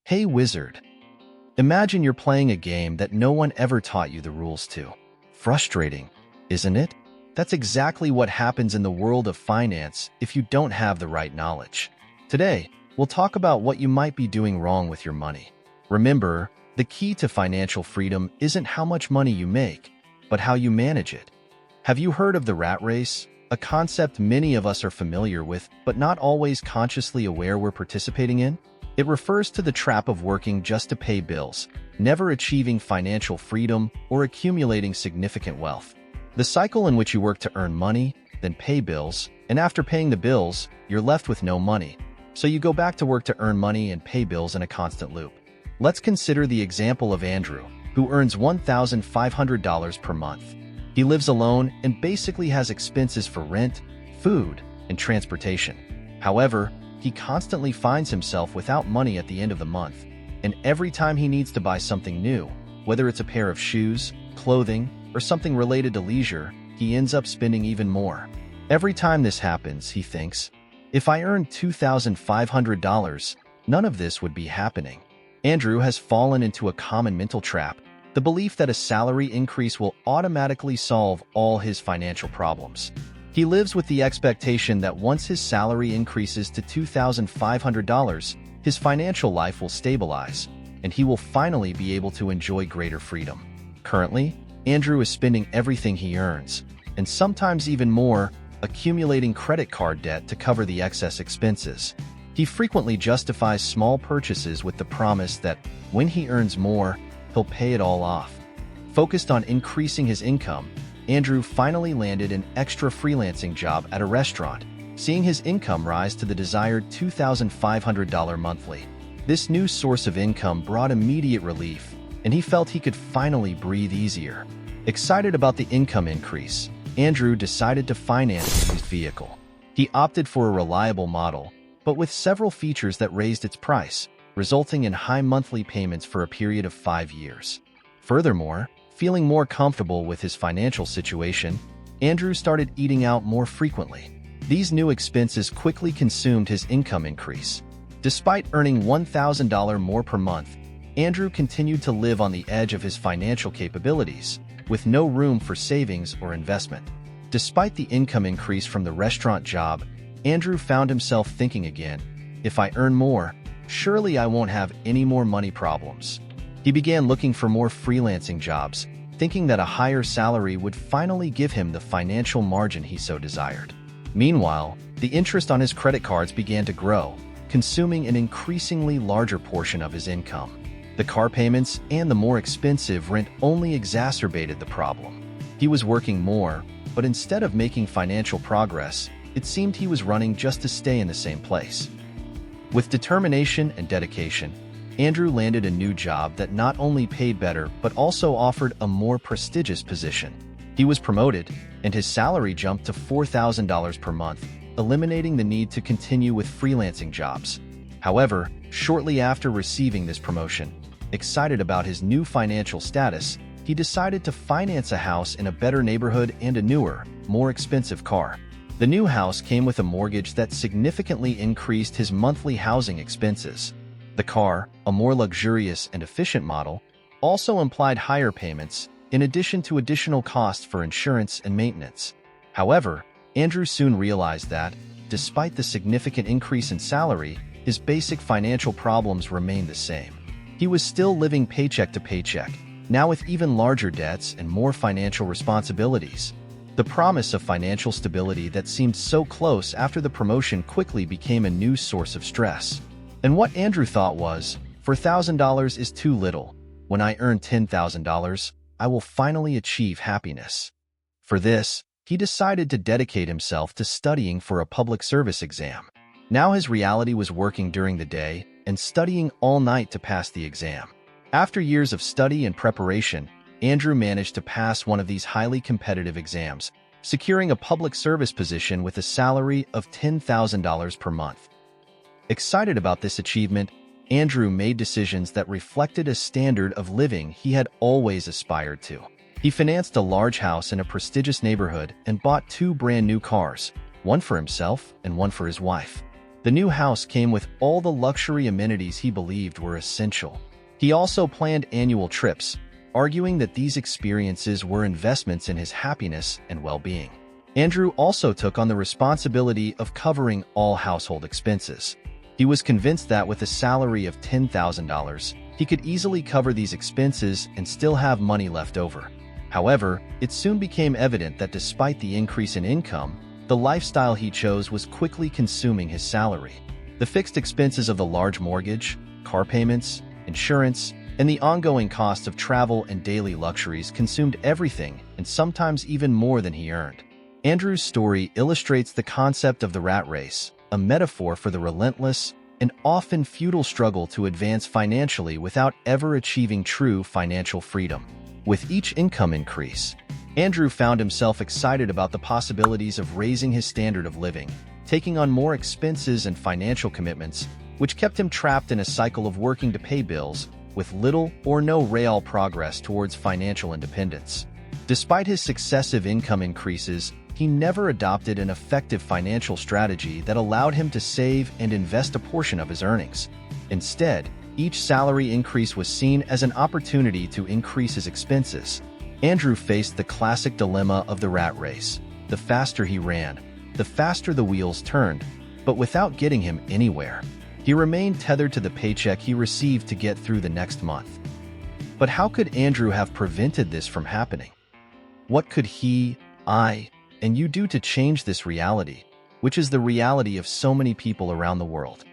Hey Wizard, imagine you're playing a game that no one ever taught you the rules to. Frustrating, isn't it? That's exactly what happens in the world of finance if you don't have the right knowledge. Today, we'll talk about what you might be doing wrong with your money. Remember, the key to financial freedom isn't how much money you make, but how you manage it. Have you heard of the rat race? A concept many of us are familiar with, but not always consciously aware we're participating in? It refers to the trap of working just to pay bills, never achieving financial freedom or accumulating significant wealth. The cycle in which you work to earn money, then pay bills, and after paying the bills, you're left with no money. So you go back to work to earn money and pay bills in a constant loop. Let's consider the example of Andrew, who earns $1,500 per month. He lives alone and basically has expenses for rent, food, and transportation. However, he constantly finds himself without money at the end of the month, and every time he needs to buy something new, whether it's a pair of shoes, clothing, or something related to leisure, he ends up spending even more. Every time this happens, he thinks, if I earned $2,500, none of this would be happening. Andrew has fallen into a common mental trap, the belief that a salary increase will automatically solve all his financial problems. He lives with the expectation that once his salary increases to $2,500, his financial life will stabilize, and he will finally be able to enjoy greater freedom. Currently, Andrew is spending everything he earns, and sometimes even more, accumulating credit card debt to cover the excess expenses. He frequently justifies small purchases with the promise that when he earns more, he'll pay it all off. Focused on increasing his income, Andrew finally landed an extra freelancing job at a restaurant, seeing his income rise to the desired $2,500 monthly. This new source of income brought immediate relief, and he felt he could finally breathe easier. Excited about the income increase, Andrew decided to finance a used vehicle. He opted for a reliable model, but with several features that raised its price, resulting in high monthly payments for a period of 5 years. Furthermore, feeling more comfortable with his financial situation, Andrew started eating out more frequently. These new expenses quickly consumed his income increase. Despite earning $1,000 more per month, Andrew continued to live on the edge of his financial capabilities, with no room for savings or investment. Despite the income increase from the restaurant job, Andrew found himself thinking again, if I earn more, surely I won't have any more money problems. He began looking for more freelancing jobs, thinking that a higher salary would finally give him the financial margin he so desired. Meanwhile, the interest on his credit cards began to grow, consuming an increasingly larger portion of his income. The car payments and the more expensive rent only exacerbated the problem. He was working more, but instead of making financial progress, it seemed he was running just to stay in the same place. With determination and dedication, Andrew landed a new job that not only paid better but also offered a more prestigious position. He was promoted, and his salary jumped to $4,000 per month, eliminating the need to continue with freelancing jobs. However, shortly after receiving this promotion, excited about his new financial status, he decided to finance a house in a better neighborhood and a newer, more expensive car. The new house came with a mortgage that significantly increased his monthly housing expenses. The car, a more luxurious and efficient model, also implied higher payments, in addition to additional costs for insurance and maintenance. However, Andrew soon realized that, despite the significant increase in salary, his basic financial problems remained the same. He was still living paycheck to paycheck, now with even larger debts and more financial responsibilities. The promise of financial stability that seemed so close after the promotion quickly became a new source of stress. And what Andrew thought was, $4,000 is too little. When I earn $10,000, I will finally achieve happiness. For this, he decided to dedicate himself to studying for a public service exam. Now his reality was working during the day and studying all night to pass the exam. After years of study and preparation, Andrew managed to pass one of these highly competitive exams, securing a public service position with a salary of $10,000 per month. Excited about this achievement, Andrew made decisions that reflected a standard of living he had always aspired to. He financed a large house in a prestigious neighborhood and bought 2 brand new cars, one for himself and one for his wife. The new house came with all the luxury amenities he believed were essential. He also planned annual trips, arguing that these experiences were investments in his happiness and well-being. Andrew also took on the responsibility of covering all household expenses. He was convinced that with a salary of $10,000, he could easily cover these expenses and still have money left over. However, it soon became evident that despite the increase in income, the lifestyle he chose was quickly consuming his salary. The fixed expenses of the large mortgage, car payments, insurance, and the ongoing costs of travel and daily luxuries consumed everything, and sometimes even more than he earned. Andrew's story illustrates the concept of the rat race, a metaphor for the relentless and often futile struggle to advance financially without ever achieving true financial freedom. With each income increase, Andrew found himself excited about the possibilities of raising his standard of living, taking on more expenses and financial commitments, which kept him trapped in a cycle of working to pay bills with little or no real progress towards financial independence. Despite his successive income increases, he never adopted an effective financial strategy that allowed him to save and invest a portion of his earnings. Instead, each salary increase was seen as an opportunity to increase his expenses. Andrew faced the classic dilemma of the rat race. The faster he ran, the faster the wheels turned, but without getting him anywhere. He remained tethered to the paycheck he received to get through the next month. But how could Andrew have prevented this from happening? What could he, I, and you do to change this reality, which is the reality of so many people around the world?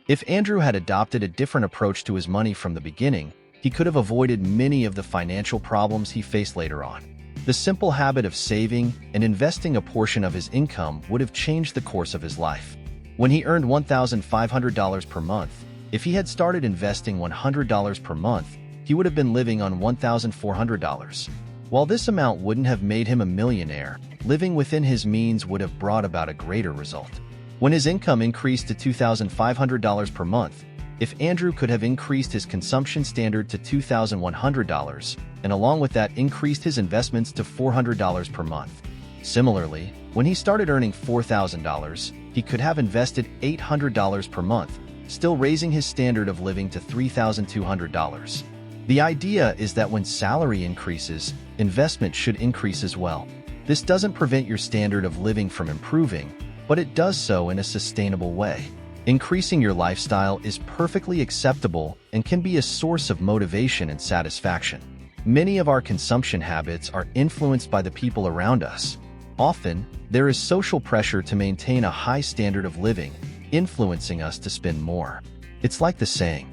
If Andrew had adopted a different approach to his money from the beginning, he could have avoided many of the financial problems he faced later on. The simple habit of saving and investing a portion of his income would have changed the course of his life. When he earned $1,500 per month, if he had started investing $100 per month, he would have been living on $1,400. While this amount wouldn't have made him a millionaire, living within his means would have brought about a greater result. When his income increased to $2,500 per month, if Andrew could have increased his consumption standard to $2,100, and along with that increased his investments to $400 per month. Similarly, when he started earning $4,000, he could have invested $800 per month, still raising his standard of living to $3,200. The idea is that when salary increases, investment should increase as well. This doesn't prevent your standard of living from improving, but it does so in a sustainable way. Increasing your lifestyle is perfectly acceptable and can be a source of motivation and satisfaction. Many of our consumption habits are influenced by the people around us. Often, there is social pressure to maintain a high standard of living, influencing us to spend more. It's like the saying,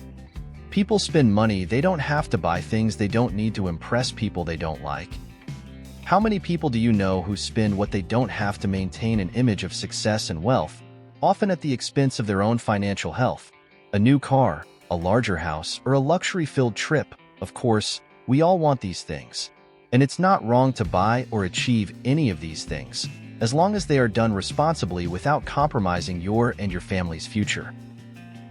people spend money they don't have to buy things they don't need to impress people they don't like. How many people do you know who spend what they don't have to maintain an image of success and wealth, often at the expense of their own financial health? A new car, a larger house, or a luxury-filled trip. Of course, we all want these things. And it's not wrong to buy or achieve any of these things, as long as they are done responsibly without compromising your and your family's future.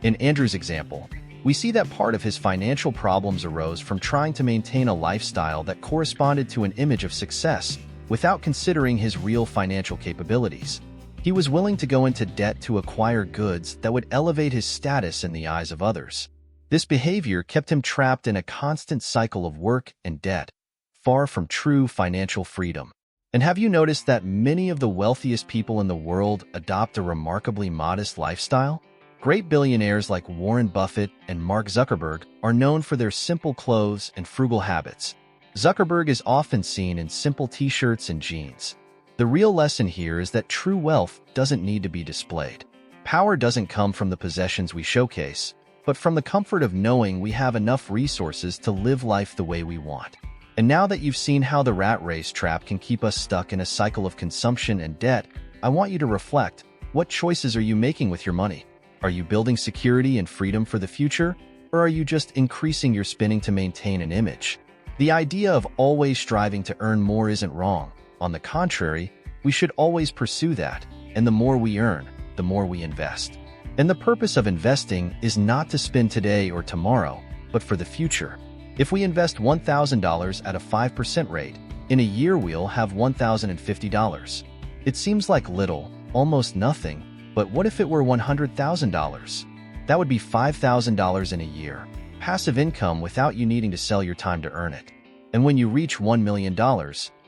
In Andrew's example, we see that part of his financial problems arose from trying to maintain a lifestyle that corresponded to an image of success without considering his real financial capabilities. He was willing to go into debt to acquire goods that would elevate his status in the eyes of others. This behavior kept him trapped in a constant cycle of work and debt, far from true financial freedom. And have you noticed that many of the wealthiest people in the world adopt a remarkably modest lifestyle? Great billionaires like Warren Buffett and Mark Zuckerberg are known for their simple clothes and frugal habits. Zuckerberg is often seen in simple t-shirts and jeans. The real lesson here is that true wealth doesn't need to be displayed. Power doesn't come from the possessions we showcase, but from the comfort of knowing we have enough resources to live life the way we want. And now that you've seen how the rat race trap can keep us stuck in a cycle of consumption and debt, I want you to reflect. What choices are you making with your money? Are you building security and freedom for the future, or are you just increasing your spending to maintain an image? The idea of always striving to earn more isn't wrong. On the contrary, we should always pursue that, and the more we earn, the more we invest. And the purpose of investing is not to spend today or tomorrow, but for the future. If we invest $1,000 at a 5% rate, in a year we'll have $1,050. It seems like little, almost nothing, But what if it were $100,000? That would be $5,000 in a year. Passive income without you needing to sell your time to earn it. And when you reach $1 million,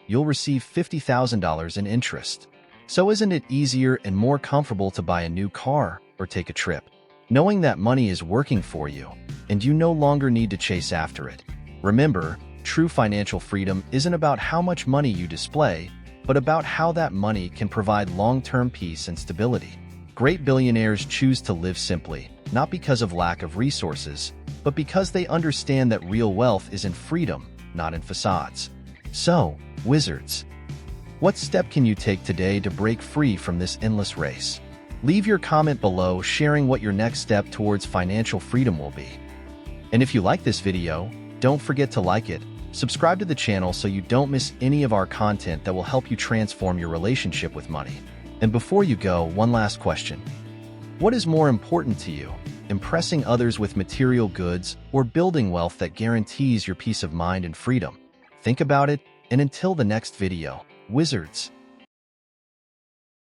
you'll receive $50,000 in interest. So isn't it easier and more comfortable to buy a new car or take a trip, knowing that money is working for you and you no longer need to chase after it? Remember, true financial freedom isn't about how much money you display, but about how that money can provide long-term peace and stability. Great billionaires choose to live simply, not because of lack of resources, but because they understand that real wealth is in freedom, not in facades. So, wizards, what step can you take today to break free from this endless race? Leave your comment below sharing what your next step towards financial freedom will be. And if you like this video, don't forget to like it, subscribe to the channel so you don't miss any of our content that will help you transform your relationship with money. And before you go, one last question. What is more important to you, impressing others with material goods or building wealth that guarantees your peace of mind and freedom? Think about it, and until the next video, wizards.